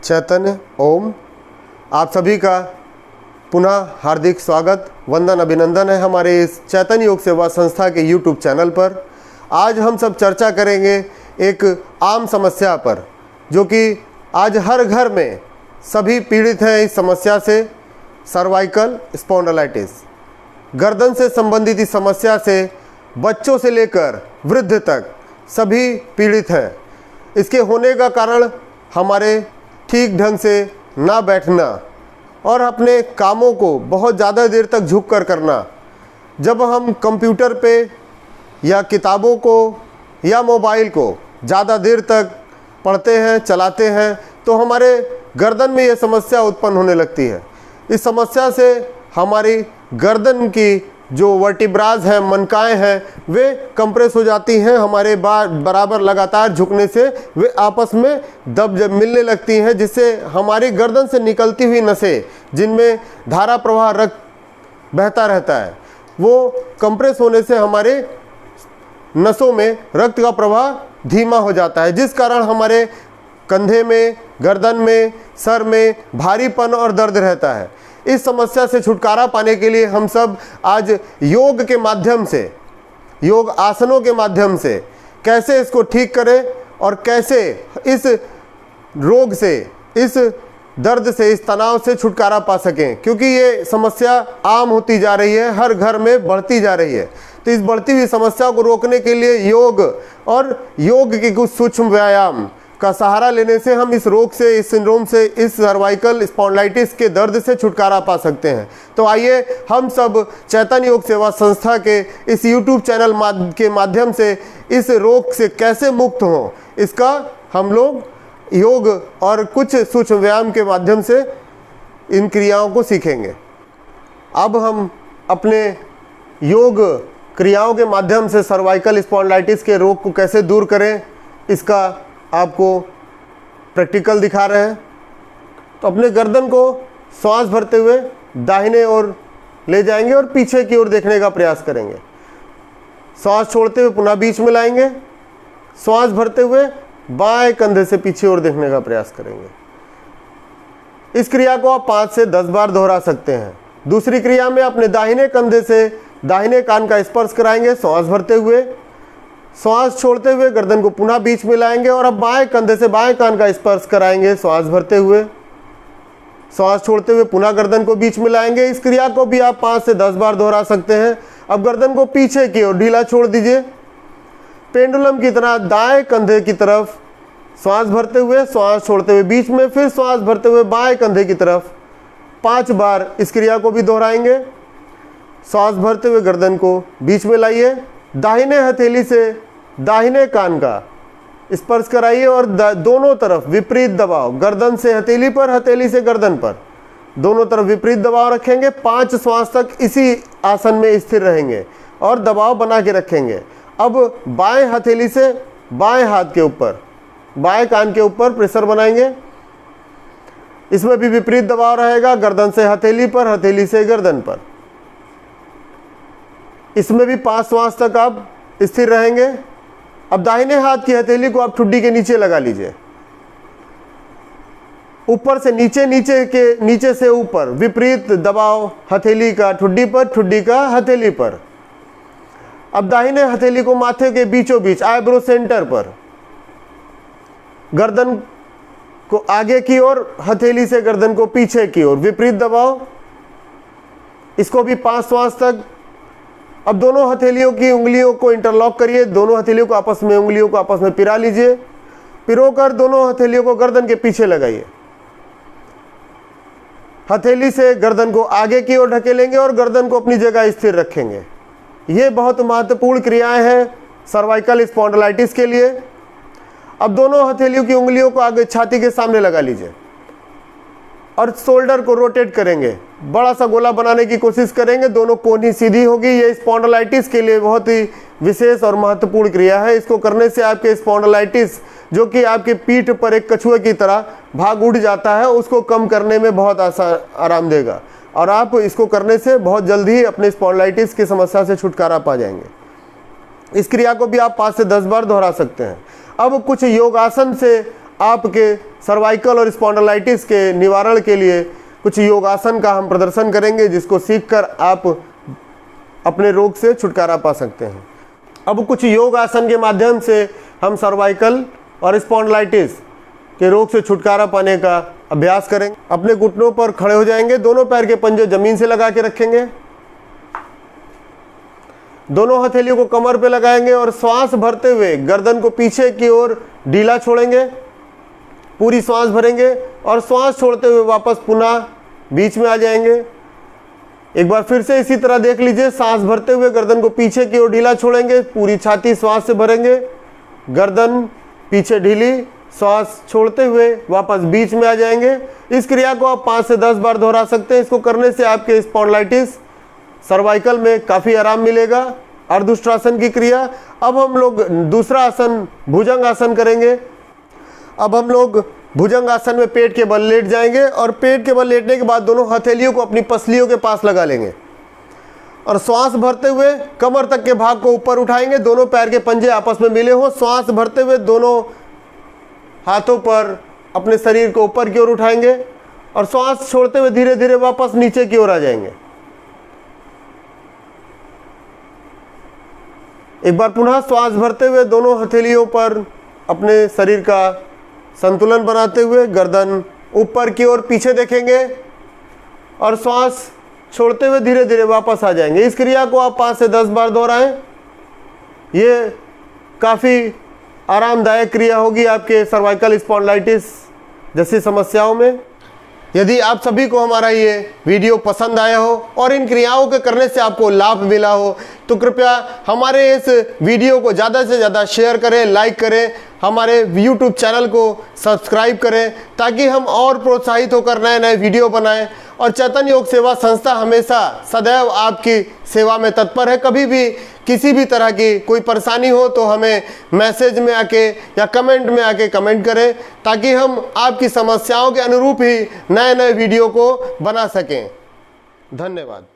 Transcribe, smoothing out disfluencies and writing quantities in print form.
चैतन्य ओम। आप सभी का पुनः हार्दिक स्वागत, वंदन, अभिनंदन है हमारे इस चैतन्य योग सेवा संस्था के YouTube चैनल पर। आज हम सब चर्चा करेंगे एक आम समस्या पर, जो कि आज हर घर में सभी पीड़ित हैं इस समस्या से। सर्वाइकल स्पॉन्डिलाइटिस, गर्दन से संबंधित इस समस्या से बच्चों से लेकर वृद्ध तक सभी पीड़ित हैं। इसके होने का कारण हमारे ठीक ढंग से ना बैठना और अपने कामों को बहुत ज़्यादा देर तक झुक कर करना। जब हम कंप्यूटर पे या किताबों को या मोबाइल को ज़्यादा देर तक पढ़ते हैं, चलाते हैं, तो हमारे गर्दन में ये समस्या उत्पन्न होने लगती है। इस समस्या से हमारी गर्दन की जो वर्टिब्राज हैं, मनकाएँ हैं, वे कंप्रेस हो जाती हैं। हमारे बराबर लगातार झुकने से वे आपस में दब मिलने लगती हैं, जिससे हमारी गर्दन से निकलती हुई नसें, जिनमें धारा प्रवाह रक्त बहता रहता है, वो कंप्रेस होने से हमारे नसों में रक्त का प्रवाह धीमा हो जाता है, जिस कारण हमारे कंधे में, गर्दन में, सर में भारीपन और दर्द रहता है। इस समस्या से छुटकारा पाने के लिए हम सब आज योग के माध्यम से, योग आसनों के माध्यम से कैसे इसको ठीक करें और कैसे इस रोग से, इस दर्द से, इस तनाव से छुटकारा पा सकें, क्योंकि ये समस्या आम होती जा रही है, हर घर में बढ़ती जा रही है। तो इस बढ़ती हुई समस्या को रोकने के लिए योग और योग के कुछ सूक्ष्म व्यायाम का सहारा लेने से हम इस रोग से, इस सिंड्रोम से, इस सर्वाइकल स्पॉन्डिलाइटिस के दर्द से छुटकारा पा सकते हैं। तो आइए हम सब चैतन्य योग सेवा संस्था के इस YouTube चैनल के माध्यम से इस रोग से कैसे मुक्त हों, इसका हम लोग योग और कुछ सूक्ष्म व्यायाम के माध्यम से इन क्रियाओं को सीखेंगे। अब हम अपने योग क्रियाओं के माध्यम से सर्वाइकल स्पॉन्डिलाइटिस के रोग को कैसे दूर करें, इसका आपको प्रैक्टिकल दिखा रहे हैं। तो अपने गर्दन को श्वास भरते हुए दाहिने ओर ले जाएंगे और पीछे की ओर देखने का प्रयास करेंगे। श्वास छोड़ते हुए पुनः बीच में लाएंगे। श्वास भरते हुए बाएं कंधे से पीछे ओर देखने का प्रयास करेंगे। इस क्रिया को आप 5 से 10 बार दोहरा सकते हैं। दूसरी क्रिया में अपने दाहिने कंधे से दाहिने कान का स्पर्श कराएंगे श्वास भरते हुए। श्वास छोड़ते हुए गर्दन को पुनः बीच में लाएंगे और अब बाएं कंधे से बाएं कान का स्पर्श कराएंगे श्वास भरते हुए। श्वास छोड़ते हुए पुनः गर्दन को बीच में लाएंगे। इस क्रिया को भी आप 5 से 10 बार दोहरा सकते हैं। अब गर्दन को पीछे की ओर ढीला छोड़ दीजिए, पेंडुलम की तरह दाएं कंधे की तरफ श्वास भरते हुए, श्वास छोड़ते हुए बीच में, फिर श्वास भरते हुए बाएं कंधे की तरफ। 5 बार इस क्रिया को भी दोहराएंगे। श्वास भरते हुए गर्दन को बीच में लाइए, दाहिने हथेली से दाहिने कान का स्पर्श कराइए और दोनों तरफ विपरीत दबाव, गर्दन से हथेली पर, हथेली से गर्दन पर, दोनों तरफ विपरीत दबाव रखेंगे। 5 श्वास तक इसी आसन में स्थिर रहेंगे और दबाव बना के रखेंगे। अब बाएं हथेली से बाएं हाथ के ऊपर, बाएं कान के ऊपर प्रेशर बनाएंगे। इसमें भी विपरीत दबाव रहेगा, गर्दन से हथेली पर, हथेली से गर्दन पर। इसमें भी 5 श्वास तक आप स्थिर रहेंगे। अब दाहिने हाथ की हथेली को आप ठुड्डी के नीचे लगा लीजिए, ऊपर से नीचे, नीचे से ऊपर विपरीत दबाव हथेली का ठुड्डी पर, ठुड्डी का हथेली पर। अब दाहिने हथेली को माथे के बीचों बीच, आईब्रो सेंटर पर, गर्दन को आगे की ओर, हथेली से गर्दन को पीछे की ओर, विपरीत दबाव। इसको भी 5 श्वास तक। अब दोनों हथेलियों की उंगलियों को इंटरलॉक करिए, दोनों हथेलियों को आपस में, उंगलियों को आपस में पिरा लीजिए। पिरोकर दोनों हथेलियों को गर्दन के पीछे लगाइए। हथेली से गर्दन को आगे की ओर ढकेलेंगे और गर्दन को अपनी जगह स्थिर रखेंगे। ये बहुत महत्वपूर्ण क्रियाएं हैं सर्वाइकल स्पॉन्डिलाइटिस के लिए। अब दोनों हथेलियों की उंगलियों को आगे छाती के सामने लगा लीजिए और शोल्डर को रोटेट करेंगे, बड़ा सा गोला बनाने की कोशिश करेंगे, दोनों कोहनी सीधी होगी। ये स्पॉन्डिलाइटिस के लिए बहुत ही विशेष और महत्वपूर्ण क्रिया है। इसको करने से आपके स्पॉन्डिलाइटिस, जो कि आपके पीठ पर एक कछुए की तरह भाग उड़ जाता है, उसको कम करने में बहुत आराम देगा और आप इसको करने से बहुत जल्द ही अपने स्पॉन्डिलाइटिस की समस्या से छुटकारा पा जाएंगे। इस क्रिया को भी आप 5 से 10 बार दोहरा सकते हैं। अब कुछ योगासन से आपके सर्वाइकल और स्पॉन्डिलाइटिस के निवारण के लिए कुछ योगासन का हम प्रदर्शन करेंगे, जिसको सीखकर आप अपने रोग से छुटकारा पा सकते हैं। अब कुछ योग आसन के माध्यम से हम सर्वाइकल और स्पॉन्डिलाइटिस के रोग से छुटकारा पाने का अभ्यास करेंगे। अपने घुटनों पर खड़े हो जाएंगे, दोनों पैर के पंजे जमीन से लगा के रखेंगे, दोनों हथेलियों को कमर पे लगाएंगे और श्वास भरते हुए गर्दन को पीछे की ओर ढीला छोड़ेंगे। पूरी श्वास भरेंगे और श्वास छोड़ते हुए वापस पुनः बीच में आ जाएंगे। एक बार फिर से इसी तरह देख लीजिए, सांस भरते हुए गर्दन को पीछे की ओर ढीला छोड़ेंगे, पूरी छाती श्वास से भरेंगे, गर्दन पीछे ढीली, श्वास छोड़ते हुए वापस बीच में आ जाएंगे। इस क्रिया को आप 5 से 10 बार दोहरा सकते हैं। इसको करने से आपके स्पॉन्डिलाइटिस, सर्वाइकल में काफ़ी आराम मिलेगा। अर्धुष्ट्रासन की क्रिया। अब हम लोग दूसरा आसन भुजंग आसन करेंगे। अब हम लोग भुजंग आसन में पेट के बल लेट जाएंगे और पेट के बल लेटने के बाद दोनों हथेलियों को अपनी पसलियों के पास लगा लेंगे और श्वास भरते हुए कमर तक के भाग को ऊपर उठाएंगे। दोनों पैर के पंजे आपस में मिले हों। श्वास भरते हुए दोनों हाथों पर अपने शरीर को ऊपर की ओर उठाएंगे और श्वास छोड़ते हुए धीरे धीरे वापस नीचे की ओर आ जाएंगे। एक बार पुनः श्वास भरते हुए दोनों हथेलियों पर अपने शरीर का संतुलन बनाते हुए गर्दन ऊपर की ओर पीछे देखेंगे और श्वास छोड़ते हुए धीरे धीरे वापस आ जाएंगे। इस क्रिया को आप 5 से 10 बार दोहराएं। ये काफ़ी आरामदायक क्रिया होगी आपके सर्वाइकल स्पॉन्डिलाइटिस जैसी समस्याओं में। यदि आप सभी को हमारा ये वीडियो पसंद आया हो और इन क्रियाओं के करने से आपको लाभ मिला हो तो कृपया हमारे इस वीडियो को ज़्यादा से ज़्यादा शेयर करें, लाइक करें, हमारे YouTube चैनल को सब्सक्राइब करें ताकि हम और प्रोत्साहित होकर नए नए वीडियो बनाएं। और चैतन्य योग सेवा संस्था हमेशा सदैव आपकी सेवा में तत्पर है। कभी भी किसी भी तरह की कोई परेशानी हो तो हमें मैसेज में आके या कमेंट में आके कमेंट करें ताकि हम आपकी समस्याओं के अनुरूप ही नए नए वीडियो को बना सकें। धन्यवाद।